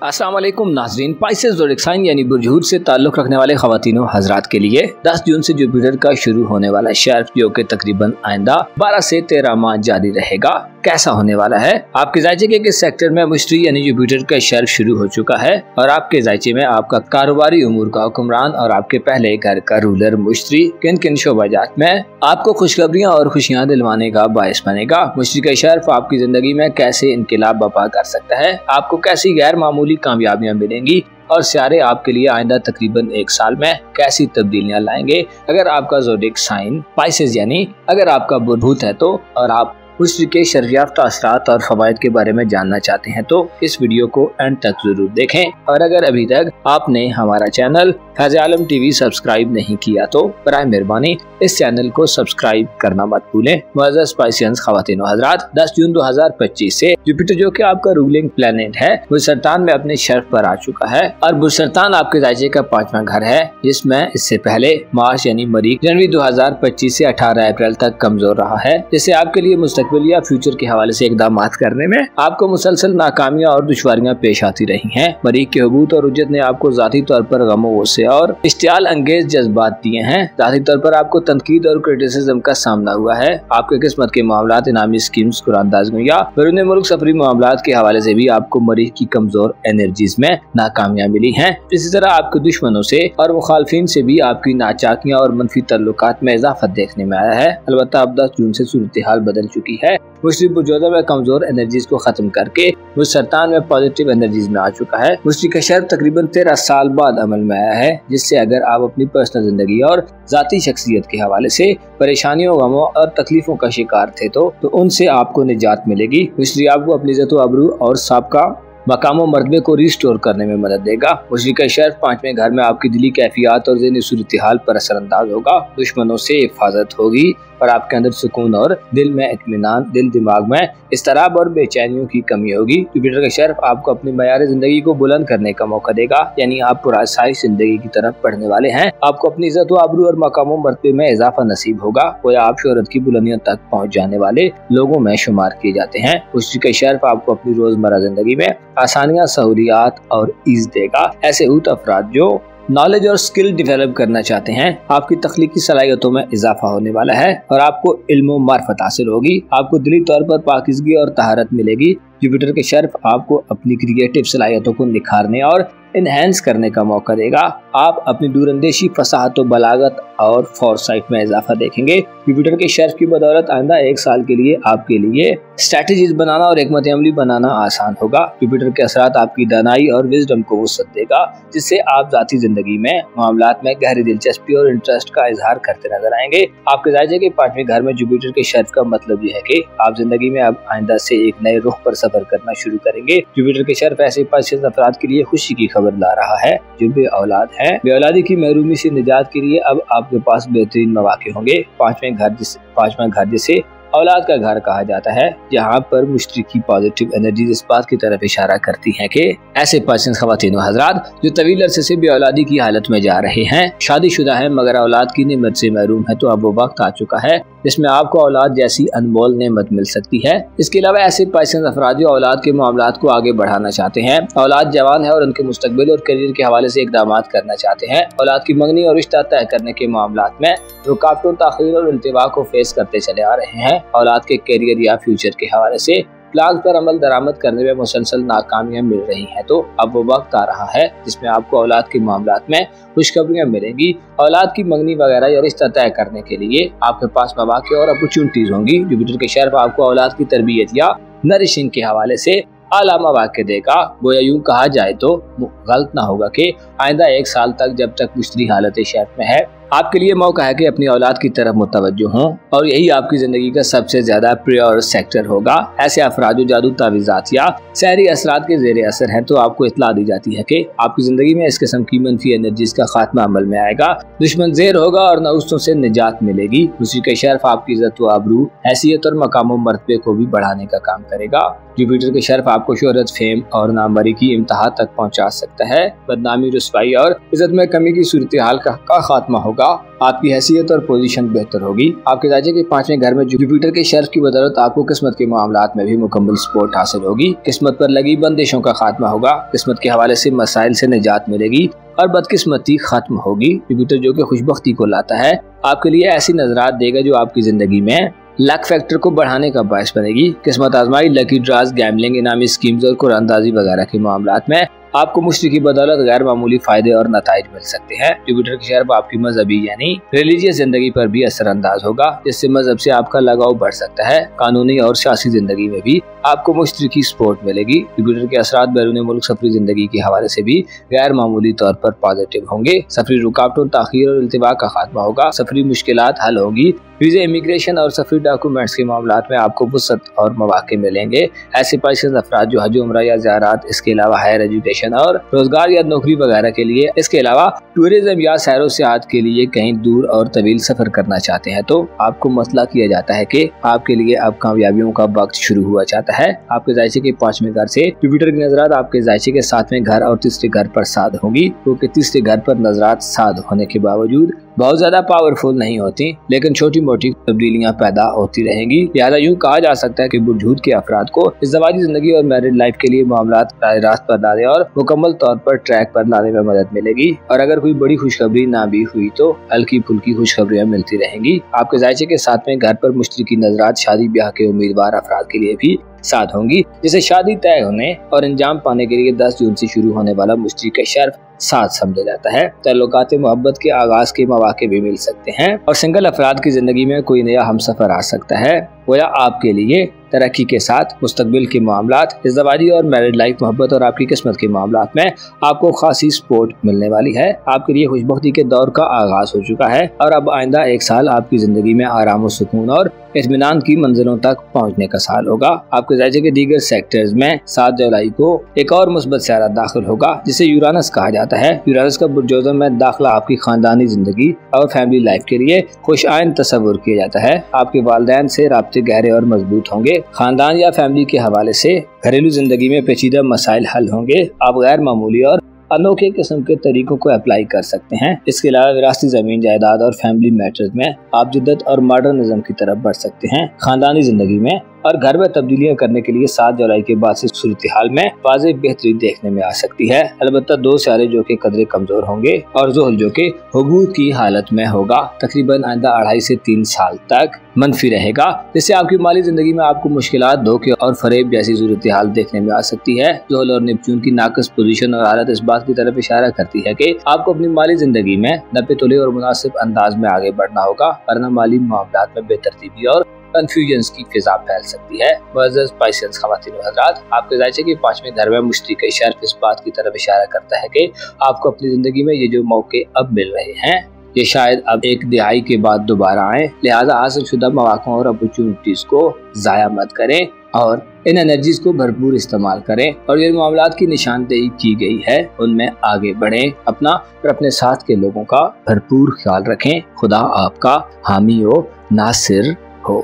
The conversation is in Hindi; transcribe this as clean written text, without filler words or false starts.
अस्सलाम वालेकुम नाज़रीन। स्पाइसेस ज़ोडिएक साइन यानी बुर्ज से ताल्लुक़ रखने वाले ख़वातीनो हज़रात के लिए 10 जून से जुपिटर का शुरू होने वाला शर्फ जो कि तकरीबन आइंदा 12 से 13 माह जारी रहेगा, कैसा होने वाला है। आपके जायचे के किस सेक्टर में मुश्तरी यानी जुपिटर का शर्फ शुरू हो चुका है और आपके जायचे में आपका कारोबारी उमूर का हुक्मरान और आपके पहले घर का रूलर मुश्तरी किन किन शोबाजात में आपको खुशखबरियाँ और खुशियाँ दिलवाने का बायस बनेगा। मुश्तरी का शर्फ आपकी जिंदगी में कैसे इनकलाब बपा कर सकता है, आपको कैसी गैर मामूली कामयाबियां मिलेंगी और सियारे आपके लिए आइंदा तकरीबन 1 साल में कैसी तब्दीलियां लाएंगे। अगर आपका ज़ोडिएक साइन स्पाइसेस यानी अगर आपका बुर्ज है तो और आप मुश्तरी के शर्फयाफ्ता असरात और फवायद के बारे में जानना चाहते हैं तो इस वीडियो को एंड तक जरूर देखें। और अगर अभी तक आपने हमारा चैनल फैज़ आलम टीवी सब्सक्राइब नहीं किया तो बराए मेहरबानी इस चैनल को सब्सक्राइब करना मत भूलें। मुअज़्ज़ज़ स्पाइसियंस ख़वातीनो हज़रात, 10 जून 2025 से जुपिटर जो कि आपका रूलिंग प्लैनेट है बुर्ज सरतान में अपने शर्फ पर आ चुका है और बुर्ज सरतान आपके जायचे का 5वां घर है, जिसमें इससे पहले मार्च यानी मरीख जनवरी 2025 से 18 अप्रैल तक कमजोर रहा है, जिससे आपके लिए मुस्तकबिल या फ्यूचर के हवाले से इकदाम करने में आपको मुसलसल नाकामियां और दुश्वारियां पेश आती रही हैं। मरीख के हुबूत और उज्जत ने आपको जाती तौर पर गमो गुस्से और इश्तियाल अंगेज जज्बात दिए हैं। जाती तौर पर आपको तनकीद और क्रिटिसिज्म का सामना हुआ है। आपके किस्मत के मामलात, इनामी स्कीम्स, कुरानदाज़ियों या बैरून मुल्क सफरी मामलात के हवाले से भी आपको मरीख की कमजोर एनर्जीज में नाकामियां मिली हैं। इसी तरह आपके दुश्मनों से और मुखालफिन से भी आपकी नाचाकियां और मनफी तल्लुकात में इजाफा देखने में आया है। अलबत्ता अब 10 जून से सूरत हाल बदल चुकी है। मुश्तरी बुर्जोदा में कमजोर एनर्जीज को खत्म करके बुर्ज सरतान में पॉजिटिव एनर्जीज में आ चुका है। मुश्तरी का शर्फ तकरीबन 13 साल बाद अमल में आया है, जिससे अगर आप अपनी पर्सनल जिंदगी और जाती शख्सियत के हवाले से परेशानियों, गमों और तकलीफों का शिकार थे तो उनसे आपको निजात मिलेगी। मुश्तरी आपको अपनी इज्जत व आबरू और साबका मकाम मर्तबे को रिस्टोर करने में मदद देगा। मुश्तरी का शर्फ 5वें घर में आपकी दिली कैफियत और ज़हनी सूरत हाल पर असरअंदाज होगा। दुश्मनों से हिफाजत होगी और आपके अंदर सुकून और दिल में इत्मीनान, दिल दिमाग में इस्तराब और बेचैनियों की कमी होगी। जुपिटर का शर्फ आपको अपनी मयार जिंदगी को बुलंद करने का मौका देगा, यानी आप पुरसाइश जिंदगी की तरफ बढ़ने वाले हैं। आपको अपनी इज्जत व आबरू और मकाम मर्तबे में इजाफा नसीब होगा। गोया आप शोहरत की बुलंदियों तक पहुँच जाने वाले लोगों में शुमार किए जाते हैं। मुश्तरी का शर्फ आपको अपनी रोजमर्रा जिंदगी में आसानियाँ, सहूलियात और ईज़ देगा। ऐसे उत अफराद जो नॉलेज और स्किल डेवलप करना चाहते हैं, आपकी तख्लीकी सलाहियतों में इजाफा होने वाला है और आपको इल्म व मार्फत हासिल होगी। आपको दिली तौर पर पाकिज़गी और तहारत मिलेगी। जुपिटर के शर्फ आपको अपनी क्रिएटिव सलाहियतों को निखारने और इनहेंस करने का मौका देगा। आप अपनी दूरंदेशी, फसाहत व बलागत और फोरसाइट में इजाफा देखेंगे। जुपिटर के शर्फ की बदौलत आइंदा 1 साल के लिए आपके लिए स्ट्रेटजीज बनाना और हिकमत अमली बनाना आसान होगा। जुपिटर के असरात आपकी दानाई और विजडम को वुसअत देगा, जिससे आप जाती जिंदगी में मामलात में गहरी दिलचस्पी और इंटरेस्ट का इजहार करते नजर आएंगे। आपके जायचे के 5वें घर में जुपिटर के शर्फ का मतलब यह है कि आप जिंदगी में अब आइंदा से एक नए रुख पर सफर करना शुरू करेंगे। जुपिटर के शर्फ ऐसे 5 अफराद के लिए खुशी की खबर ला रहा है जो बे औलाद है। बे औलादी की महरूमी से निजात के लिए अब आपके पास बेहतरीन मौके होंगे। 5वां घर जिसे औलाद का घर कहा जाता है, जहाँ पर मुश्तरी की पॉजिटिव एनर्जी इस बात की तरफ इशारा करती हैं कि ऐसे पर्सन ख़वातीनो हज़रात जो तवील अरसे से बेऔलादी की हालत में जा रहे हैं, शादीशुदा है मगर औलाद की नेमत से महरूम है, तो अब वो वक्त आ चुका है जिसमें आपको औलाद जैसी अनमोल नेमत मिल सकती है। इसके अलावा ऐसे पर्सन अफराद जो औलाद के मामलात को आगे बढ़ाना चाहते हैं, औलाद जवान है और उनके मुस्तकबिल और करियर के हवाले से इकदाम करना चाहते हैं, औलाद की मंगनी और रिश्ता तय करने के मामलात में रुकावटों, ताख़ीर और इल्तिवा को फेस करते चले आ रहे हैं, औलाद के करियर या फ्यूचर के हवाले से प्लान पर अमल दरामद करने में मुसलसल नाकामियां मिल रही हैं, तो अब वो वक्त आ रहा है जिसमें आपको औलाद के मामलात में खुशखबरियां मिलेंगी। औलाद की मंगनी वगैरह या रिश्ता तय करने के लिए आपके पास मौके और अपॉर्चुनिटीज होंगी। जुपिटर के शर्फ आपको औलाद की तरबियत या नरिशिंग के हवाले से आला मौके देगा। गोया यूं कहा जाए तो गलत ना होगा कि आइंदा 1 साल तक जब तक मुश्तरी हालत शर्फ में है, आपके लिए मौका है कि अपनी औलाद की तरफ मुतवज्जो हों और यही आपकी जिंदगी का सबसे ज्यादा प्रियोर सेक्टर होगा। ऐसे अफराद जो जादू, तावीज़ात या सहरी असरात के ज़ेरे असर हैं, तो आपको इत्तला दी जाती है कि आपकी जिंदगी में इस किस्म की मनफी एनर्जीज का खात्मा अमल में आएगा, दुश्मन ज़ेर होगा और नउस्तों से निजात मिलेगी। मुश्तरी का शर्फ आपकी इज्जत व आबरू, हैसियत और मकाम मर्तबे को भी बढ़ाने का काम करेगा। जुपिटर के शर्फ आपको शोहरत, फेम और नामवरी की इंतहा तक पहुँचा सकता है। बदनामी, रुसवाई और इज्जत में कमी की सूरत हाल का खात्मा होगा। होगा। आपकी हैसियत और पोजीशन बेहतर होगी। आपके राज्य के 5वें घर में जुपिटर के शर्फ की बदौलत आपको किस्मत के मामलात में भी मुकम्मल सपोर्ट हासिल होगी। किस्मत पर लगी बंदिशों का खात्मा होगा। किस्मत के हवाले से मसाइल से निजात मिलेगी और बदकिस्मती खत्म होगी। जुपिटर जो कि खुशबख्ती को लाता है, आपके लिए ऐसी नजरात देगा जो आपकी जिंदगी में लक फैक्टर को बढ़ाने का बायस बनेगी। किस्मत आजमाई, लकी ड्राज, गैम्बलिंग, इनामी स्कीम्स और कुरानंदाजी वगैरह के मामलात में आपको मुश्तरी की बदौलत गैर मामूली फायदे और नताइज मिल सकते हैं। जुपिटर की शर्फ आपकी मजहबी यानी रिलीजियस जिंदगी पर भी असरअंदाज होगा, जिससे मजहब से आपका लगाव बढ़ सकता है। कानूनी और सियासी जिंदगी में भी आपको मुश्तरी की सपोर्ट मिलेगी। जुपिटर के असरात बैरून मुल्क सफरी जिंदगी के हवाले से भी गैर मामूली तौर पर पॉजिटिव होंगे। सफरी रुकावटों, ताखीर और इल्तिबा का खात्मा होगा। सफरी मुश्किलात हल होगी। वीजा, इमिग्रेशन और सफरी डॉक्यूमेंट्स के मामलात में आपको वुसअत और मौके मिलेंगे। ऐसे पाइसेस अफराद जो हज, उम्रा या ज़ियारत, इसके अलावा हायर एजुकेशन और रोजगार या नौकरी वगैरह के लिए, इसके अलावा टूरिज्म या सैरो सियाहत के लिए कहीं दूर और तवील सफर करना चाहते हैं, तो आपको मतला किया जाता है कि आपके लिए अब कामयाबियों का वक्त शुरू हुआ चाहता है। आपके जायचे के 5वें घर से जुपिटर की नजरात आपके जायचे के 7वें घर और तीसरे घर पर साध होगी, क्योंकि तीसरे घर पर नजरात साध होने के बावजूद बहुत ज्यादा पावरफुल नहीं होती, लेकिन छोटी मोटी तब्दीलियां पैदा होती रहेंगी। लिहाजा यूँ कहा जा सकता है कि बुरझूद के अफराद को इज़्दवाजी जिंदगी और मैरिड लाइफ के लिए मामलात रास्त पर लाने और मुकम्मल तौर पर ट्रैक पर लाने में मदद मिलेगी। और अगर कोई बड़ी खुशखबरी ना भी हुई तो हल्की फुल्की खुशखबरियां मिलती रहेंगी। आपके जायचे के 7वें घर पर मुश्तरी की नजरात शादी ब्याह के उम्मीदवार अफराद के लिए भी साथ होंगी, जिसे शादी तय होने और अंजाम पाने के लिए 10 जून से शुरू होने वाला मुश्तरी का शर्फ साथ समझा जाता है। तल्लुकात मोहब्बत के आगाज के मौके भी मिल सकते हैं और सिंगल अफराद की जिंदगी में कोई नया हमसफर आ सकता है। गोया आपके लिए तरक्की के साथ मुस्तकबिल के मामलात, इज़्दवाजी और मैरिड लाइफ, मोहब्बत और आपकी किस्मत के मामलात में आपको खासी सपोर्ट मिलने वाली है। आपके लिए खुशबख्ती के दौर का आगाज हो चुका है और अब आइंदा एक साल आपकी जिंदगी में आराम और सुकून और इत्मीनान की मंजिलों तक पहुंचने का साल होगा। आपके जायचे के दीगर सेक्टर्स में 7 जुलाई को एक और मुस्बत सारा दाखिल होगा, जिसे यूरानस कहा जाता है। यूरानस का बुरजोज़म में दाखिला आपकी खानदानी जिंदगी और फैमिली लाइफ के लिए खुशआइन तस्वुर किया जाता है। आपके वालिदैन से राब्ते गहरे और मजबूत होंगे। खानदान या फैमिली के हवाले से घरेलू जिंदगी में पेचीदा मसाइल हल होंगे। आप गैर मामूली और अनोखे किस्म के तरीकों को अप्लाई कर सकते हैं। इसके अलावा विरासती जमीन जायदाद और फैमिली मैटर्स में आप जिद्दत और मॉडर्निज्म की तरफ बढ़ सकते हैं। खानदानी जिंदगी में और घर में तब्दीलियां करने के लिए 7 जुलाई के बाद से सूरत हाल में वाज़ेह बेहतरी देखने में आ सकती है। अलबत्ता 2 सितारे जो कि कदरे कमजोर होंगे और ज़ुहल जो कि हुबूत की हालत में होगा, तकरीबन आइंदा 2.5 से 3 साल तक मनफी रहेगा, जिससे आपकी माली जिंदगी में आपको मुश्किलात, धोखे और फरेब जैसी सूरत हाल देखने में आ सकती है। ज़ुहल और नेपच्यून की नाकस पोजीशन और हालत इस बात की तरफ इशारा करती है कि आपको अपनी माली जिंदगी में नपे तुले और मुनासिब अंदाज में आगे बढ़ना होगा, वरना माली मामलात में बेतरतीबी और कंफ्यूजन की फिजा फैल सकती है। मुअज़्ज़ज़ पाइसेस ख़वातीन व हज़रात, आपके जायचे के 5वें घर में मुश्तरी का शर्फ इस बात की तरफ इशारा करता है कि आपको अपनी जिंदगी में ये जो मौके अब मिल रहे हैं, ये शायद अब एक दिहाई के बाद दोबारा आए। लिहाजा हासिल शुदा मौक़ों और अपॉर्चुनिटीज को ज़ाया मत करें और इन एनर्जीज को भरपूर इस्तेमाल करें और जिन मामलात की निशानदेही की गई है उनमें आगे बढ़ें। अपना और अपने साथ के लोगों का भरपूर ख्याल रखें। खुदा आपका हामी हो, नासिर हो।